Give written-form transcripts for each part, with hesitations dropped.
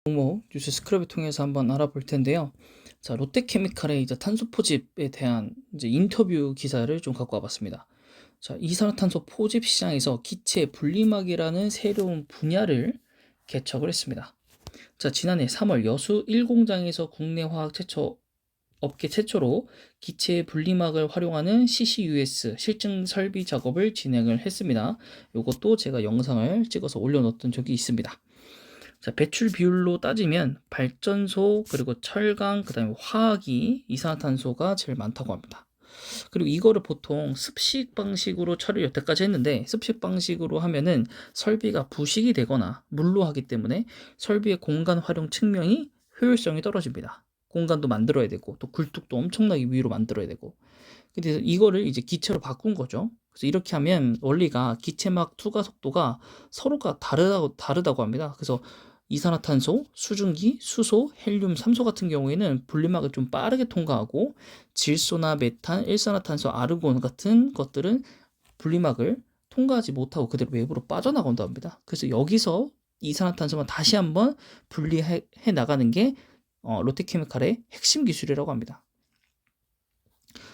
공모 뉴스 스크랩을 통해서 한번 알아볼 텐데요. 자, 롯데케미칼의 이제 탄소 포집에 대한 이제 인터뷰 기사를 좀 갖고 와봤습니다. 자, 이산화탄소 포집 시장에서 기체 분리막이라는 새로운 분야를 개척을 했습니다. 자, 지난해 3월 여수 1공장에서 국내 화학 업계 최초로 기체 분리막을 활용하는 CCUS 실증 설비 작업을 진행을 했습니다. 이것도 제가 영상을 찍어서 올려놓았던 적이 있습니다. 자, 배출 비율로 따지면 발전소, 그리고 철강, 그 다음에 화학이 이산화탄소가 제일 많다고 합니다. 그리고 이거를 보통 습식 방식으로 처리를 여태까지 했는데, 습식 방식으로 하면은 설비가 부식이 되거나 물로 하기 때문에 설비의 공간 활용 측면이 효율성이 떨어집니다. 공간도 만들어야 되고, 또 굴뚝도 엄청나게 위로 만들어야 되고. 근데 이거를 이제 기체로 바꾼 거죠. 그래서 이렇게 하면 원리가 기체막 투과 속도가 서로가 다르다고 합니다. 그래서 이산화탄소, 수증기, 수소, 헬륨, 산소 같은 경우에는 분리막을 좀 빠르게 통과하고, 질소나 메탄, 일산화탄소, 아르곤 같은 것들은 분리막을 통과하지 못하고 그대로 외부로 빠져나간다고 합니다. 그래서 여기서 이산화탄소만 다시 한번 분리해 나가는 게 롯데케미칼의 핵심 기술이라고 합니다.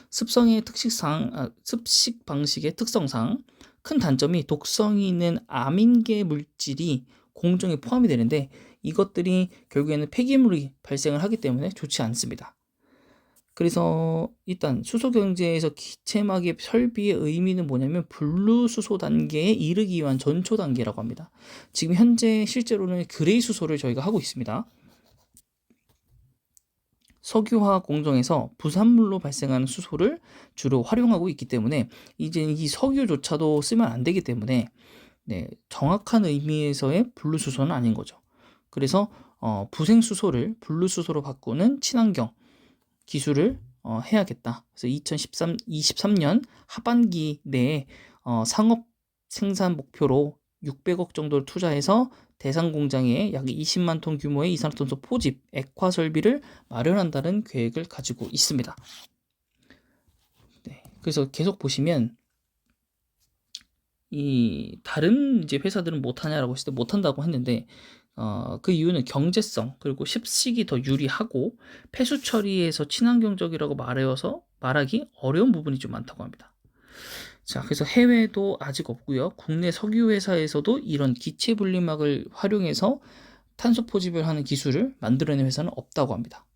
습식 방식의 특성상 큰 단점이 독성이 있는 암인계 물질이 공정에 포함이 되는데, 이것들이 결국에는 폐기물이 발생을 하기 때문에 좋지 않습니다. 그래서 일단 수소 경제에서 기체막의 설비의 의미는 뭐냐면 분류수소 단계에 이르기 위한 전초 단계라고 합니다. 지금 현재 실제로는 그레이 수소를 저희가 하고 있습니다. 석유화학 공정에서 부산물로 발생하는 수소를 주로 활용하고 있기 때문에 이제 이 석유조차도 쓰면 안 되기 때문에, 정확한 의미에서의 분류수소는 아닌 거죠. 그래서 부생수소를 분류수소로 바꾸는 친환경 기술을 해야겠다. 그래서 2023년 하반기 내에 상업 생산 목표로 600억 정도를 투자해서 대상 공장에 약 20만 톤 규모의 이산화탄소 포집, 액화 설비를 마련한다는 계획을 가지고 있습니다. 그래서 계속 보시면 이 다른 이제 회사들은 못하냐라고 했을 때 못한다고 했는데, 그 이유는 경제성, 그리고 습식이 더 유리하고 폐수 처리에서 친환경적이라고 말하기 어려운 부분이 좀 많다고 합니다. 자, 그래서 해외도 아직 없고요. 국내 석유 회사에서도 이런 기체 분리막을 활용해서 탄소 포집을 하는 기술을 만들어낸 회사는 없다고 합니다.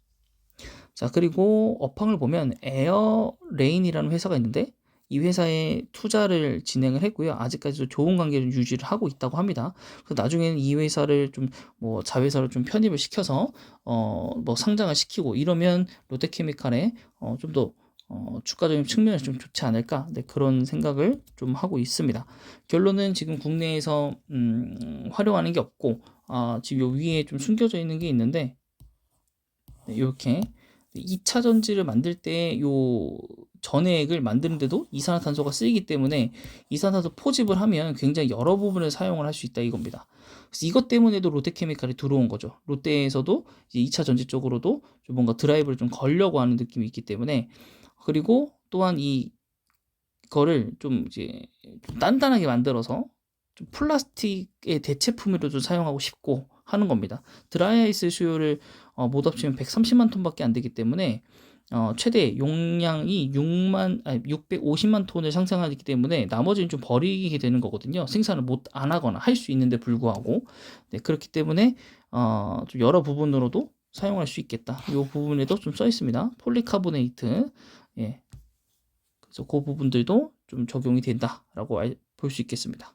자, 그리고 업황을 보면 에어레인이라는 회사가 있는데, 이 회사에 투자를 진행을 했고요. 아직까지도 좋은 관계를 유지를 하고 있다고 합니다. 그래서 나중에는 이 회사를 좀 뭐 자회사로 좀 편입을 시켜서 뭐 상장을 시키고 이러면 롯데케미칼에 좀 더 주가적인 측면에서 좀 좋지 않을까, 그런 생각을 좀 하고 있습니다. 결론은 지금 국내에서 활용하는 게 없고, 지금 요 위에 좀 숨겨져 있는 게 있는데, 이렇게 2차 전지를 만들 때 요 전해액을 만드는데도 이산화탄소가 쓰이기 때문에 이산화탄소 포집을 하면 굉장히 여러 부분을 사용을 할 수 있다 이겁니다. 그래서 이것 때문에도 롯데케미칼이 들어온 거죠. 롯데에서도 이제 2차 전지 쪽으로도 좀 뭔가 드라이브를 좀 걸려고 하는 느낌이 있기 때문에, 그리고 또한 이거를 좀 이제 좀 단단하게 만들어서 좀 플라스틱의 대체품으로도 사용하고 싶고 하는 겁니다. 드라이아이스 수요를 못 합치면 130만 톤밖에 안 되기 때문에 최대 용량이 650만 톤을 상상하기 때문에 나머지는 좀 버리게 되는 거거든요. 생산을 안 하거나 할 수 있는데 불구하고. 그렇기 때문에 좀 여러 부분으로도 사용할 수 있겠다. 이 부분에도 좀 써 있습니다. 폴리카보네이트. 예. 그래서 그 부분들도 좀 적용이 된다라고 볼 수 있겠습니다.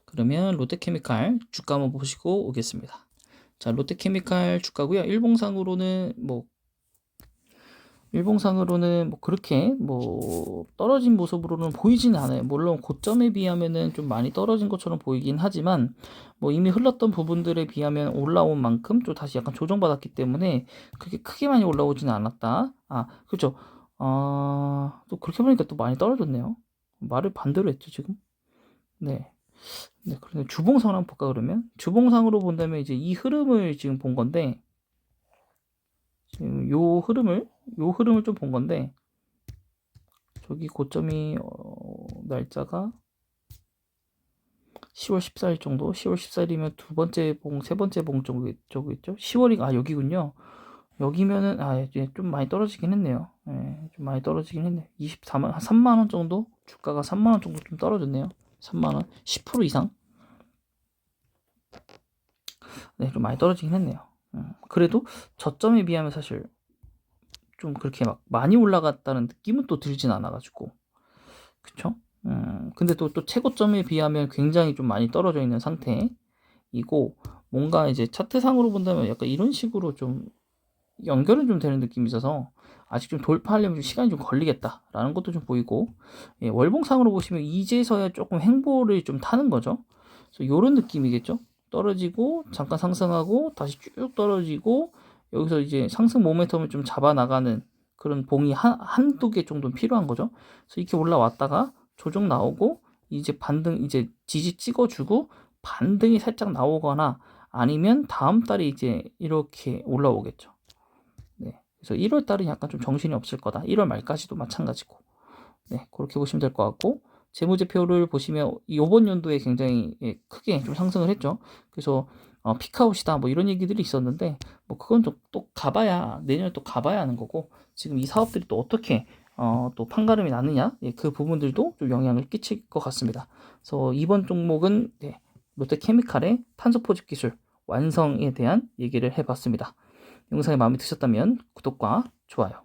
그러면 롯데케미칼 주가 한번 보시고 오겠습니다. 자, 롯데케미칼 주가고요. 일봉상으로는 뭐 그렇게 뭐 떨어진 모습으로는 보이진 않아요. 물론 고점에 비하면은 좀 많이 떨어진 것처럼 보이긴 하지만, 뭐 이미 흘렀던 부분들에 비하면 올라온 만큼 또 다시 약간 조정받았기 때문에 그렇게 크게 많이 올라오지는 않았다. 그렇죠. 또 그렇게 보니까 또 많이 떨어졌네요. 말을 반대로 했죠, 지금. 네. 그러면 주봉상을 한번 볼까, 그러면? 주봉상으로 본다면 이제 이 흐름을 지금 본 건데, 지금 요 흐름을 좀 본 건데, 저기 고점이, 날짜가 10월 14일 정도? 10월 14일이면 두 번째 봉, 세 번째 봉 정도겠죠? 10월이, 여기군요. 여기면은, 이제 좀 많이 떨어지긴 했네요. 예, 좀 많이 떨어지긴 했네. 24만, 한 3만원 정도? 주가가 3만원 정도 좀 떨어졌네요. 3만원. 10% 이상? 네, 좀 많이 떨어지긴 했네요. 그래도 저점에 비하면 사실 좀 그렇게 막 많이 올라갔다는 느낌은 또 들진 않아가지고. 그쵸? 근데 또 최고점에 비하면 굉장히 좀 많이 떨어져 있는 상태이고, 뭔가 이제 차트상으로 본다면 약간 이런 식으로 좀 연결은 좀 되는 느낌이 있어서 아직 좀 돌파하려면 좀 시간이 좀 걸리겠다라는 것도 좀 보이고, 예, 월봉상으로 보시면 이제서야 조금 횡보를 좀 타는 거죠. 그래서 이런 느낌이겠죠. 떨어지고 잠깐 상승하고 다시 쭉 떨어지고, 여기서 이제 상승 모멘텀을 좀 잡아 나가는 그런 봉이 한두 개 정도는 필요한 거죠. 그래서 이렇게 올라왔다가 조정 나오고, 이제 반등, 이제 지지 찍어주고 반등이 살짝 나오거나, 아니면 다음 달에 이제 이렇게 올라오겠죠. 네. 그래서 1월 달은 약간 좀 정신이 없을 거다. 1월 말까지도 마찬가지고. 네. 그렇게 보시면 될 것 같고, 재무제표를 보시면 이번 연도에 굉장히, 예, 크게 좀 상승을 했죠. 그래서 피크아웃이다 뭐 이런 얘기들이 있었는데, 뭐 그건 또 가봐야, 내년에 또 가봐야 하는 거고, 지금 이 사업들이 또 어떻게 또 판가름이 나느냐, 예, 그 부분들도 좀 영향을 끼칠 것 같습니다. 그래서 이번 종목은, 네, 롯데케미칼의 탄소 포집 기술 완성에 대한 얘기를 해봤습니다. 영상이 마음에 드셨다면 구독과 좋아요